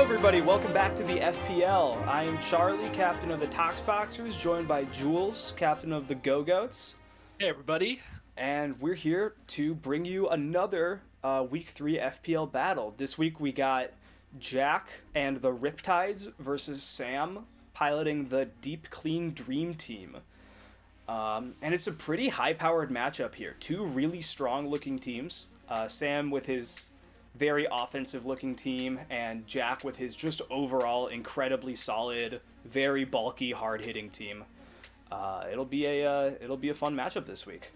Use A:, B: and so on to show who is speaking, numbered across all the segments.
A: everybody, welcome back to the FPL. I am Charlie, captain of the Toxboxers, joined by Jules, captain of the Go-Goats.
B: Hey everybody.
A: And we're here to bring you another Week 3 FPL battle. This week we got Jack and the Riptides versus Sam piloting the Deep Clean Dream Team. And it's a pretty high-powered matchup here. Two really strong-looking teams. Sam with his very offensive-looking team, and Jack with his just overall incredibly solid, very bulky, hard-hitting team. It'll be a fun matchup this week.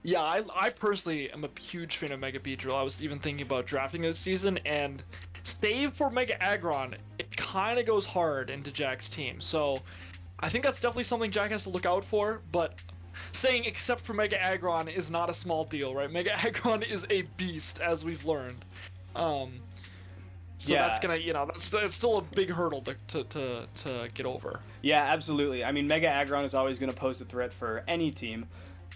B: Yeah, I personally am a huge fan of Mega Beedrill. I was even thinking about drafting this season, and save for Mega AGGRON, it kind of goes hard into Jack's team. So I think that's definitely something Jack has to look out for, but saying except for Mega AGGRON is not a small deal, right? Mega AGGRON is a beast, as we've learned. So
A: Yeah.
B: that's gonna, it's still a big hurdle to get over.
A: Yeah, absolutely. I mean, Mega AGGRON is always going to pose a threat for any team.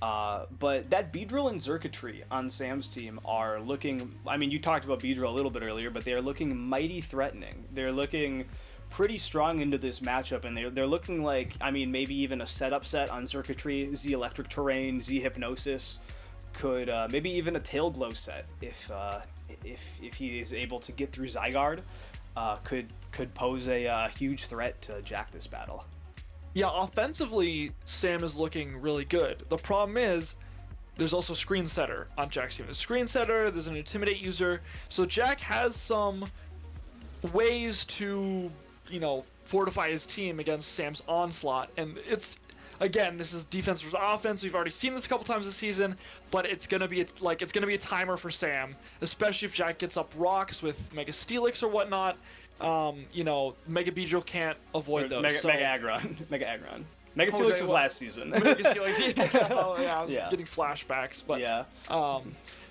A: But that Beedrill and Xurkitree on Sam's team are looking... I mean, you talked about Beedrill a little bit earlier, but they are looking mighty threatening. They're looking pretty strong into this matchup, and they're looking like, I mean, maybe even a setup set on Xurkitree, Z Electric Terrain, Z Hypnosis, could maybe even a Tail Glow set if he is able to get through Zygarde, could pose a huge threat to Jack this battle.
B: Yeah, offensively, Sam is looking really good. The problem is, there's also Screen Setter on Jack's team. There's Screen Setter, there's an Intimidate user, so Jack has some ways to, fortify his team against Sam's onslaught, and again, this is defense versus offense. We've already seen this a couple times this season, but it's gonna be a timer for Sam, especially if Jack gets up rocks with Mega Steelix or whatnot. Mega Beedrill can't avoid those.
A: Mega AGGRON. Mega Steelix was last season.
B: Mega Steelix. Oh yeah, I was
A: Yeah.
B: getting flashbacks, but
A: Yeah.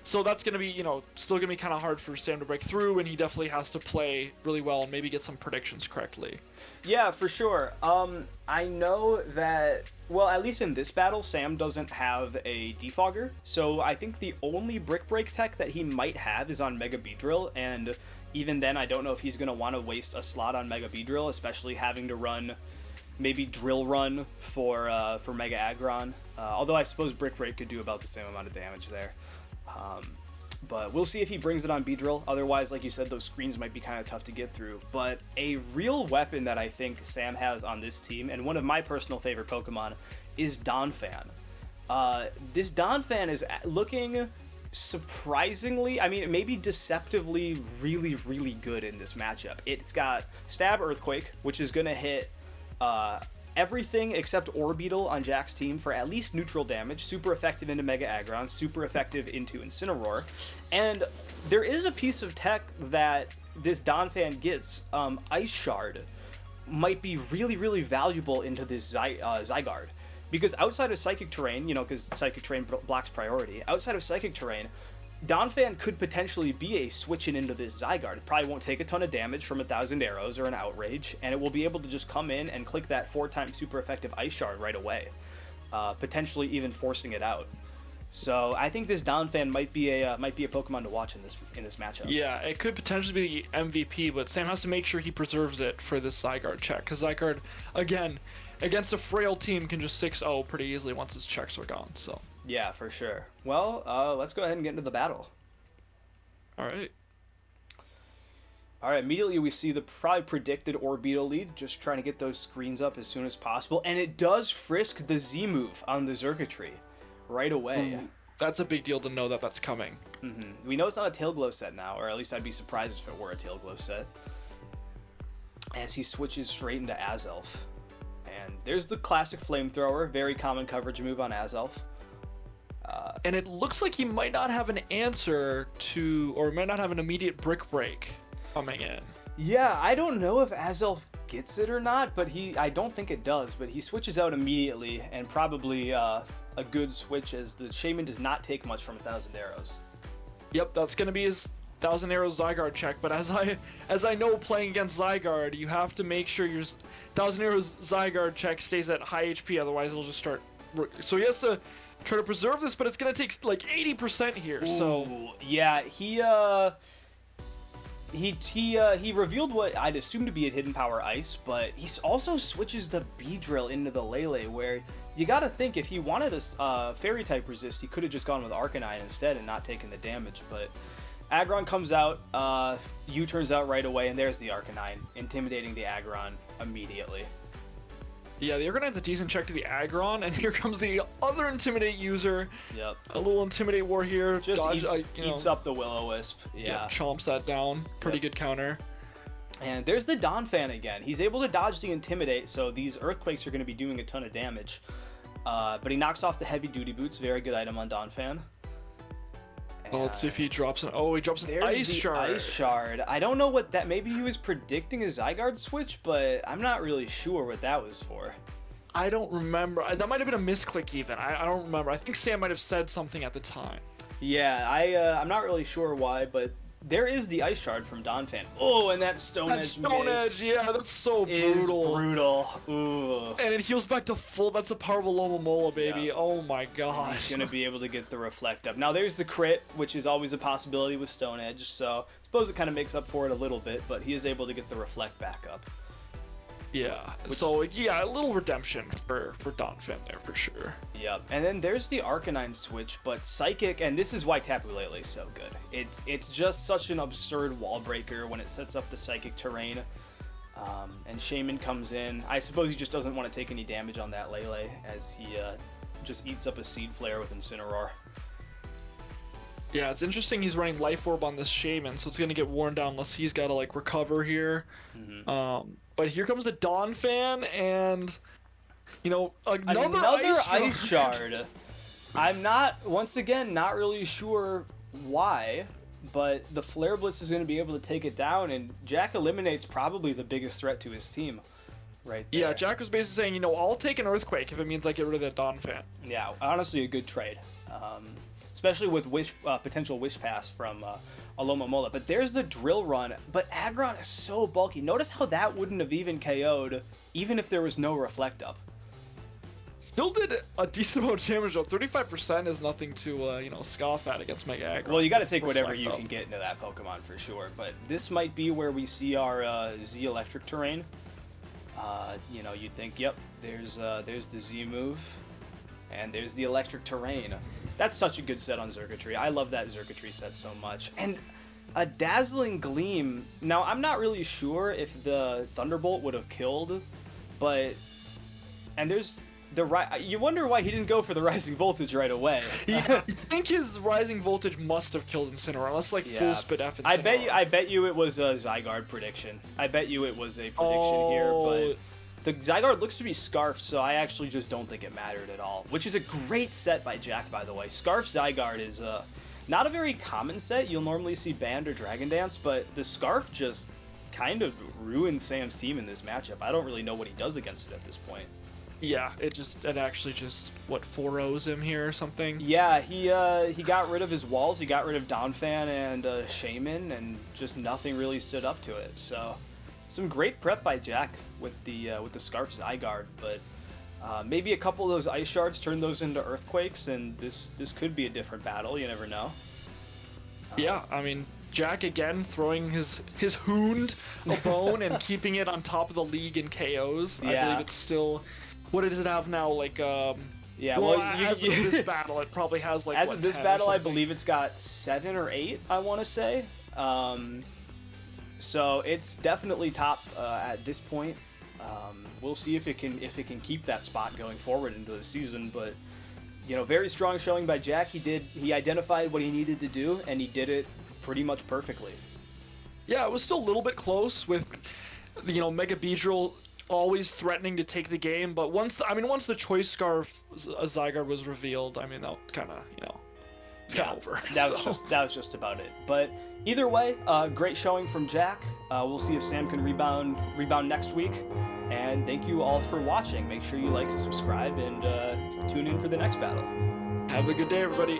B: So that's gonna be, still gonna be kind of hard for Sam to break through, and he definitely has to play really well and maybe get some predictions correctly.
A: Yeah, for sure. I know that, well, at least in this battle, Sam doesn't have a defogger, so I think the only Brick Break tech that he might have is on Mega Beedrill, and even then, I don't know if he's going to want to waste a slot on Mega Beedrill, especially having to run maybe Drill Run for Mega AGGRON, although I suppose Brick Break could do about the same amount of damage there. But we'll see if he brings it on Beedrill. Otherwise, like you said, those screens might be kind of tough to get through. But a real weapon that I think Sam has on this team, and one of my personal favorite Pokemon, is Donphan. This Donphan is looking surprisingly, I mean, maybe deceptively really, really good in this matchup. It's got Stab Earthquake, which is going to hit everything except Orbeetle on Jack's team for at least neutral damage, super effective into Mega AGGRON, super effective into Incineroar, and there is a piece of tech that this Donphan gets, Ice Shard, might be really, really valuable into this Zygarde, because outside of Psychic Terrain, because Psychic Terrain blocks priority, outside of Psychic Terrain, Donphan could potentially be a switch-in into this Zygarde. It probably won't take a ton of damage from 1,000 arrows or an Outrage, and it will be able to just come in and click that 4-time super effective Ice Shard right away, potentially even forcing it out. So I think this Donphan might be a Pokemon to watch in this matchup.
B: Yeah, it could potentially be the MVP, but Sam has to make sure he preserves it for this Zygarde check, because Zygarde, again, against a frail team, can just 6-0 pretty easily once his checks are gone. So.
A: Yeah, for sure. Well, let's go ahead and get into the battle.
B: All right,
A: immediately we see the probably predicted Orbeetle lead, just trying to get those screens up as soon as possible, and it does frisk the Z move on the Xurkitree right away.
B: That's a big deal to know that that's coming.
A: We know it's not a Tail Glow set now, or at least I'd be surprised if it were a Tail Glow set. As he switches straight into Azelf. And there's the classic Flamethrower, very common coverage move on Azelf.
B: And it looks like he might not have an answer to, or might not have an immediate Brick Break coming in.
A: Yeah, I don't know if Azelf gets it or not, but I don't think it does, but he switches out immediately, and probably a good switch, as the Shaman does not take much from 1,000 arrows.
B: Yep, that's going to be his 1,000 arrows Zygarde check, but as I know, playing against Zygarde, you have to make sure your 1,000 arrows Zygarde check stays at high HP, otherwise it'll just start... So he has to try to preserve this, but it's going to take like 80% here, so...
A: Yeah, he he revealed what I'd assume to be a hidden power ice, but he also switches the Beedrill into the Lele, where you gotta think if he wanted a fairy type resist, he could have just gone with Arcanine instead and not taken the damage. But Aggron comes out, U-turns out right away, and there's the Arcanine, intimidating the Aggron immediately.
B: Yeah, the Arcanine's a decent check to the Aggron, and here comes the other Intimidate user.
A: Yep.
B: A little Intimidate war here.
A: Just eats up the Will-O-Wisp. Yeah.
B: Yep, chomps that down. Pretty good counter.
A: And there's the Donphan again. He's able to dodge the Intimidate, so these Earthquakes are going to be doing a ton of damage. But he knocks off the Heavy Duty Boots. Very good item on Donphan.
B: Well, let's see if he drops an... Oh, he drops an Ice Shard.
A: Ice Shard. I don't know what that... Maybe he was predicting a Zygarde switch, but I'm not really sure what that was for.
B: I don't remember. That might have been a misclick even. I don't remember. I think Sam might have said something at the time.
A: Yeah, I'm not really sure why, but there is the Ice Shard from Donphan. Oh, and that Stone Edge
B: Stone Edge, yeah, that's so brutal.
A: Brutal. Ooh.
B: And it heals back to full. That's the power of a Lomomola, baby. Yeah. Oh my god.
A: He's going to be able to get the Reflect up. Now, there's the crit, which is always a possibility with Stone Edge, so I suppose it kind of makes up for it a little bit, but he is able to get the Reflect back up.
B: Yeah, so yeah, a little redemption for Donphan there for sure.
A: Yep, and then there's the Arcanine switch, but Psychic, and this is why Tapu Lele is so good. It's just such an absurd wall breaker when it sets up the Psychic terrain. And Shaman comes in. I suppose he just doesn't want to take any damage on that Lele as he just eats up a Seed Flare with Incineroar.
B: Yeah, it's interesting he's running Life Orb on this Shaman, so it's going to get worn down unless he's got to, like, recover here. Mm-hmm. But here comes the Donphan, and, you know, another Ice
A: Shard. I'm once again, not really sure why, but the Flare Blitz is going to be able to take it down, and Jack eliminates probably the biggest threat to his team. Right there.
B: Yeah, Jack was basically saying, you know, I'll take an Earthquake if it means I get rid of that Donphan.
A: Yeah, honestly, a good trade. Especially with potential Wish Pass from Alomomola. But there's the Drill Run. But Aggron is so bulky. Notice how that wouldn't have even KO'd, even if there was no Reflect Up.
B: Still did a decent amount of damage, though. 35% is nothing to, you know, scoff at against Mega Aggron.
A: Well, you got to take whatever you can get into that Pokemon for sure. But this might be where we see our Z Electric terrain. You know, you'd think, yep, there's the Z move. And there's the Electric Terrain. That's such a good set on Xurkitree. I love that Xurkitree set so much. And a Dazzling Gleam. Now, I'm not really sure if the Thunderbolt would have killed, but... And there's the... You wonder why he didn't go for the Rising Voltage right away.
B: Yeah, I think his Rising Voltage must have killed Incineroar, unless, like, full spit F Incineroar.
A: I bet you it was a Zygarde prediction. I bet you it was a prediction here, but... The Zygarde looks to be Scarf, so I actually just don't think it mattered at all. Which is a great set by Jack, by the way. Scarf Zygarde is not a very common set. You'll normally see Band or Dragon Dance, but the Scarf just kind of ruined Sam's team in this matchup. I don't really know what he does against it at this point.
B: Yeah, it actually just, what, 4-0s him here or something?
A: Yeah, he got rid of his walls. He got rid of Donphan and Shaman, and just nothing really stood up to it, so... Some great prep by Jack with the Scarf Zygarde, but maybe a couple of those Ice Shards turn those into Earthquakes, and this could be a different battle. You never know.
B: Yeah, I mean, Jack again throwing his Hound a bone and keeping it on top of the league in KOs.
A: Yeah.
B: I believe it's still... What does it have now? Like,
A: yeah,
B: well, as of this battle, it probably has, like,
A: as of this battle, I believe it's got 7 or 8, I want to say. So it's definitely top at this point. We'll see if it can keep that spot going forward into the season. But you know, very strong showing by Jack. He identified what he needed to do, and he did it pretty much perfectly.
B: Yeah, it was still a little bit close with, you know, Mega Beedrill always threatening to take the game. But once the Choice Scarf Zygarde was revealed, I mean, that was kind of, you know.
A: Yeah, over. That was just about it. But either way, great showing from Jack. We'll see if Sam can rebound next week. And thank you all for watching. Make sure you like, subscribe, and tune in for the next battle.
B: Have a good day, everybody.